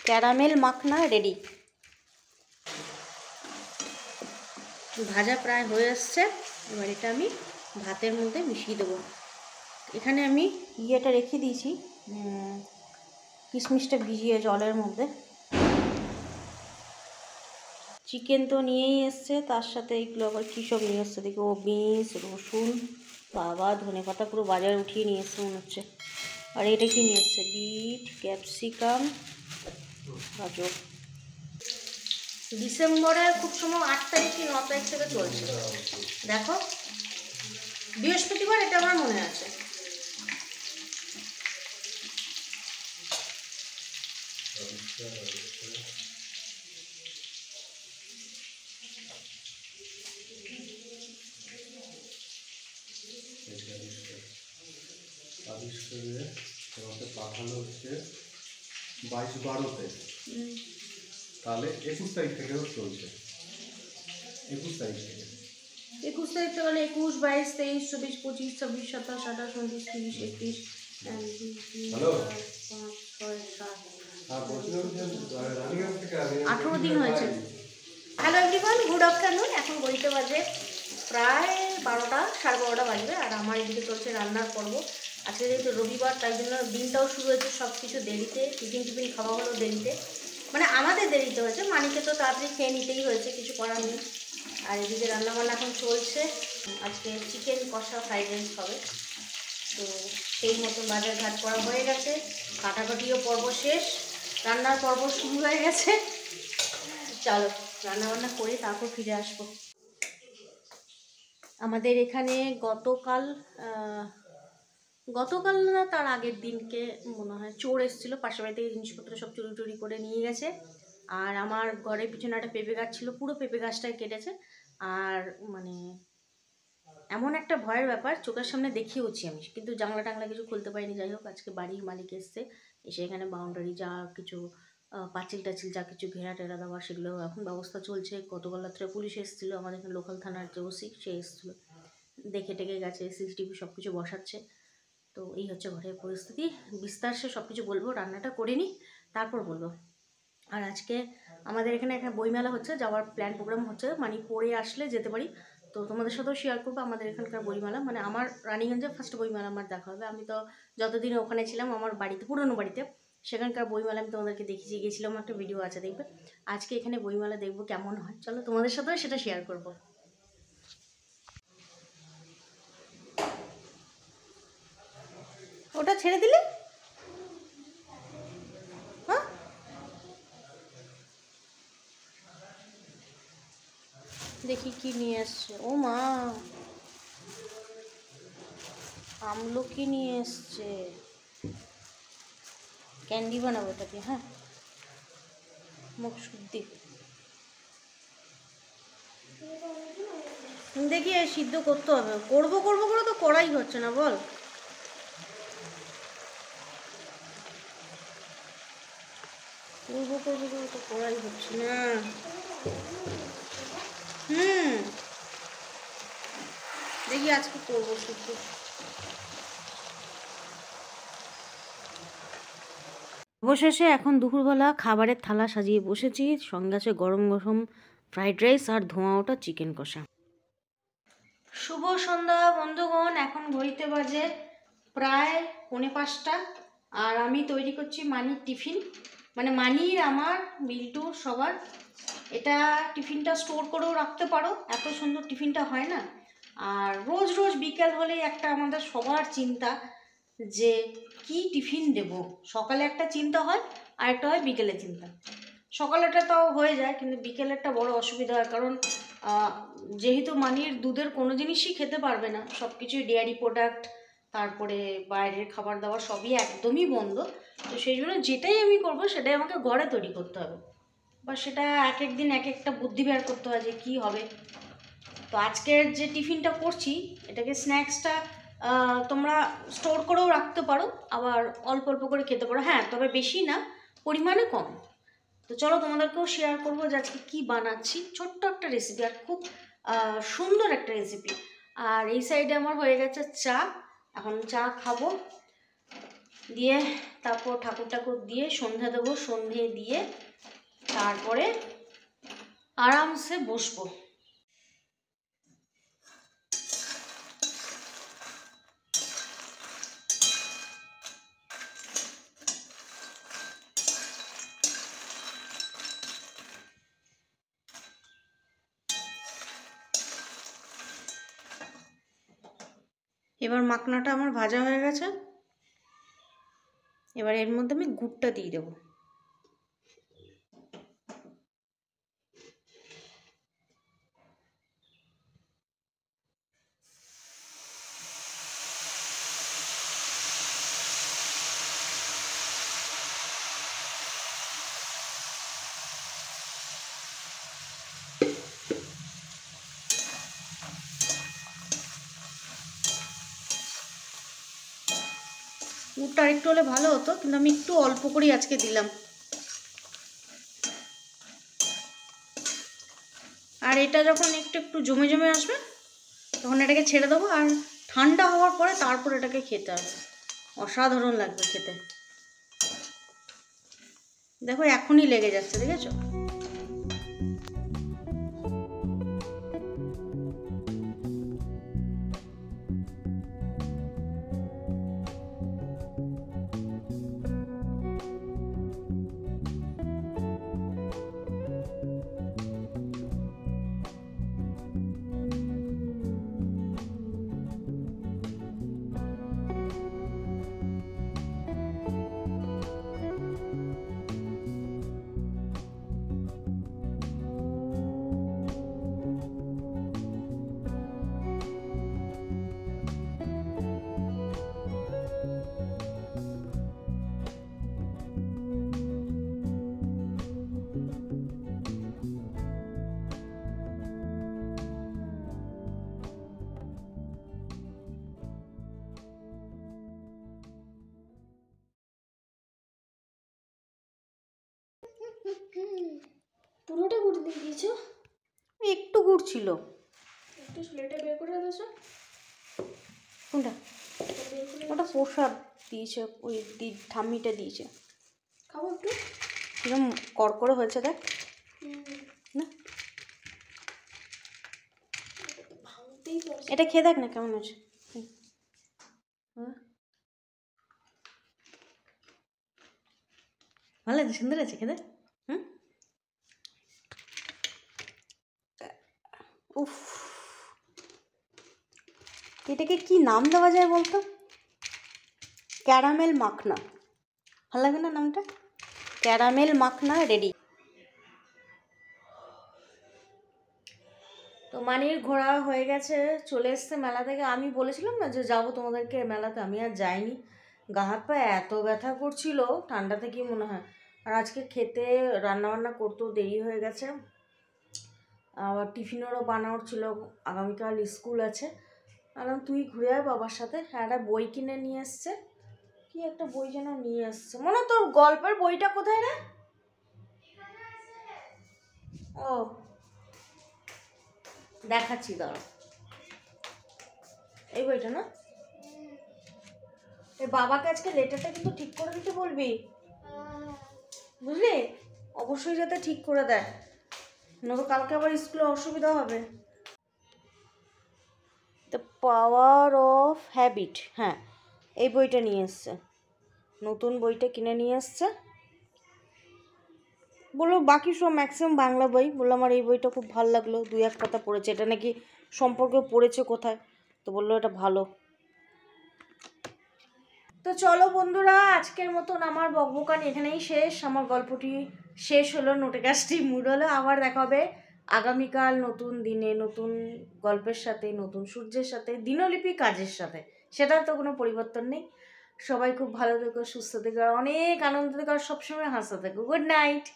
Caramel makhana ready. ভাজা প্রায় হয়ে আসছে, এবার এটা আমি ভাতের মধ্যে মিশিয়ে দেবো। এখানে আমি ইয়েটা রেখে দিয়েছি, কিশমিশটা ভিজিয়ে জলের মধ্যে। চিকেন তো নিয়েই এসছে, তার সাথে এইগুলো আবার কী সব নিয়ে এসছে দেখি, ও বিনস, রসুন, বাবা ধনে পাতা পুরো বাজারে উঠিয়ে নিয়ে এসছে মনে হচ্ছে। আর এটা কি নিয়ে এসছে, বিট, ক্যাপসিকাম, গাজর। ডিসেম্বরের খুব সময় 8 তারিখ কি 9 তারিখ থেকে চলছে, দেখো বৃহস্পতিবার, এটা আমার মনে আছে। পাঠানো হচ্ছে 22-12-তে, তাহলে 21 তারিখ থেকে চলছে। 21 তারিখ থেকে 21 তারিখ থেকে হলে 21, 22, 23, 24, 25, 26, 27, 28, 29, 30, 31, 18 দিন হয়েছে। Hello everyone, good afternoon. এখন ঘড়িতে বাজে প্রায় 12টা, 12:30 বাজবে। আর আমার এদিকে চলছে রান্নার পর্ব। আজকে যেহেতু রবিবার, তাই জন্য দিনটাও শুরু হয়েছে সব কিছু দেরিতে। টিফিন খাওয়া হলো দেরিতে, মানে আমাদের দেরিতে হয়েছে, মানিকে তো তাড়াতাড়ি খেয়ে নিতেই হয়েছে, কিছু করার নেই। আর এদিকে রান্নাবান্না এখন চলছে। আজকে চিকেন কষা ফ্রাইড রাইস হবে, তো সেই মতন বাজার ঘাট করা হয়ে গেছে। কাটাকাটিও পর্ব শেষ, রান্নার পর্ব শুরু হয়ে গেছে। চলো রান্নাবান্না করে তারপর ফিরে আসবো। আমাদের এখানে গতকাল না তার আগের দিনকে মনে হয় চোর এসেছিলো, পাশের বাড়ি থেকে জিনিসপত্র সব চুরি করে নিয়ে গেছে। আর আমার ঘরের পিছনে একটা পেঁপে গাছ ছিল, পুরো পেঁপে গাছটাই কেটেছে। আর মানে এমন একটা ভয়ের ব্যাপার, চোখের সামনে দেখিয়েওছি আমি, কিন্তু জানলা টাংলা কিছু খুলতে পারিনি। যাই হোক, আজকে বাড়ির মালিক এসছে, এসে এখানে বাউন্ডারি যা কিছু পাঁচিল টাচিল যা কিছু ঘেরা টেরা দেওয়া, সেগুলো এখন ব্যবস্থা চলছে। গতকাল রাত্রে পুলিশ এসেছিলো, আমাদের এখানে লোকাল থানার যে ওসি, সে এসেছিলো, দেখে টেকে গেছে, সিসিটিভি সব কিছু বসাচ্ছে। তো এই হচ্ছে ঘরের পরিস্থিতি। বিস্তারে সব কিছু বলবো, রান্নাটা করে নিই তারপর বলবো। আর আজকে আমাদের এখানে একটা বইমেলা হচ্ছে, যাওয়ার প্ল্যান প্রোগ্রাম হচ্ছে, মানে পড়ে আসলে যেতে পারি। তো তোমাদের সাথেও শেয়ার করবো আমাদের এখানকার বইমেলা, মানে আমার রানিগঞ্জে ফার্স্ট বইমেলা আমার দেখা হবে। আমি তো যতদিন ওখানে ছিলাম আমার বাড়িতে, পুরনো বাড়িতে, সেখানকার বইমেলা আমি তোমাদেরকে দেখিয়ে গেছিলাম, একটা ভিডিও আছে দেখবে। আজকে এখানে বইমেলা দেখবো কেমন হয়, চলো তোমাদের সাথেও সেটা শেয়ার করবো। ওটা ছেড়ে দিলে, হ্যাঁ দেখি কি নিয়ে আসছে। ও মা, আমলকি নিয়ে এসছে, ক্যান্ডি বানাবো এটাকে। হ্যাঁ, মুখ শুদ্ধি দেখি সিদ্ধ করতে হবে। করবো করে তো করাই হচ্ছে না, বল। করবো করে তো করাই হচ্ছে না। দেখি আজকে করবো সিদ্ধ। অবশেষে এখন দুপুরবেলা খাবারের থালা সাজিয়ে বসেছি, সঙ্গে আছে গরম গরম ফ্রাইড রাইস আর ধোঁয়া ওটা চিকেন কষা। শুভ সন্ধ্যা বন্ধুগণ, এখন ঘড়িতে বাজে প্রায় 4:45, আর আমি তৈরি করছি মানির টিফিন, মানে মানির, আমার, বিল্টু, সবার। এটা টিফিনটা স্টোর করেও রাখতে পারো, এত সুন্দর টিফিনটা হয় না। আর রোজ রোজ বিকেল হলেই একটা আমাদের সবার চিন্তা যে কি টিফিন দেব। সকালে একটা চিন্তা হয়, আর একটা হয় বিকেলে চিন্তা। সকালেটা তাও হয়ে যায়, কিন্তু বিকেলেরটা বড় অসুবিধা হয়, কারণ যেহেতু মানির দুধের কোনো জিনিসই খেতে পারবে না, সব কিছুই ডেয়ারি প্রোডাক্ট, তারপরে বাইরের খাবার দাবার সবই একদমই বন্ধ। তো সেই জন্য যেটাই আমি করব সেটাই আমাকে ঘরে তৈরি করতে হবে, বা সেটা এক এক দিন এক একটা বুদ্ধি বের করতে হয় যে কী হবে। তো আজকের যে টিফিনটা করছি, এটাকে স্ন্যাক্সটা তোমরা স্টোর করেও রাখতে পারো, আবার অল্প অল্প করে খেতে পারো। হ্যাঁ, তবে বেশি না, পরিমাণে কম। তো চলো তোমাদেরকেও শেয়ার করবো যে আজকে কী বানাচ্ছি। ছোট্ট একটা রেসিপি, আর খুব সুন্দর একটা রেসিপি। আর এই সাইডে আমার হয়ে গেছে চা, এখন চা খাবো। দিয়ে তারপর ঠাকুর ঠাকুর দিয়ে সন্ধ্যা দেবো, সন্ধে দিয়ে তারপরে আরামসে বসবো। এবার মাখনাটা আমার ভাজা হয়ে গেছে, এবার এর মধ্যে আমি গুড়টা দিয়ে দেবো। গুড়টা আরেকটু হলে ভালো হতো, কিন্তু আমি একটু অল্প করেই আজকে দিলাম। আর এটা যখন একটু একটু জমে জমে আসবে তখন এটাকে ছেড়ে দেবো, আর ঠান্ডা হওয়ার পরে তারপর এটাকে খেতে হবে। অসাধারণ লাগবে খেতে। দেখো এখনই লেগে যাচ্ছে, দেখেছো? পুরোটা গুড় দিয়ে দিয়েছো? একটু গুড় ছিল। একটু প্লেটে বের করে দিয়েছো? কোনটা? ওটা প্রসাদ দিয়েছে, ওই ঠাম্মিটা দিয়েছে। খাবো একটু? কিরম কড়কড়ে হয়েছে দেখ না। ভাঙতেই পারছি। এটা খেয়ে দেখ না কেমন আছে। ভালো আছে, সুন্দর আছে খেতে। হুম, উফ, এটাকে কি নাম দেওয়া যায় বলতো? ক্যারামেল মাখনা, ভালো লাগে না নামটা? Caramel makhana ready. তো মানির ঘোরা হয়ে গেছে, চলে এসছে মেলা থেকে। আমি বলেছিলাম না যে যাবো তোমাদেরকে মেলাতে, আমি আর যাইনি। গা হাত পা এত ব্যথা করছিল, ঠান্ডা থেকেই মনে হয়। আর আজকে খেতে রান্নাবান্না করতেও দেরি হয়ে গেছে, আবার টিফিনেরও বানানোর ছিল, আগামীকাল স্কুল আছে। আর তুই ঘুরে আয় বাবার সাথে। হ্যাঁ, একটা বই কিনে নিয়ে এসছে, কি একটা বই যেন নিয়ে এসছে, মনে তোর গল্পের বইটা কোথায় রে? ও দেখাচ্ছি, দাঁড়া। এই বইটা না? এই বাবাকে আজকে লেটারটা কিন্তু ঠিক করে দিতে বলবি, বুঝলি? অবশ্যই যাতে ঠিক করে দেয়, নয়তো কালকে আবার স্কুলে অসুবিধা হবে। দ্য পাওয়ার অফ হ্যাবিট, হ্যাঁ এই বইটা নিয়ে এসছে, নতুন বইটা কিনে নিয়ে এসছে। বললো বাকি সব ম্যাক্সিমাম বাংলা বই, বললো আমার এই বইটা খুব ভালো লাগলো, 2-1 পাতা পড়েছে, এটা নাকি সম্পর্কে পড়েছে কোথায়, তো বললো এটা ভালো। তো চলো বন্ধুরা, আজকের মতন আমার বকবকানি এখানেই শেষ। আমার গল্পটি শেষ হলো, নোটেকাস্টি মুড হলো। আবার দেখা হবে আগামীকাল নতুন দিনে, নতুন গল্পের সাথে, নতুন সূর্যের সাথে, দিনলিপি কাজের সাথে। সেটার তো কোনো পরিবর্তন নেই। সবাই খুব ভালো থেকো, সুস্থ থেকো, অনেক আনন্দ থেকো, আর সবসময় হাসতে থেকো। Good night.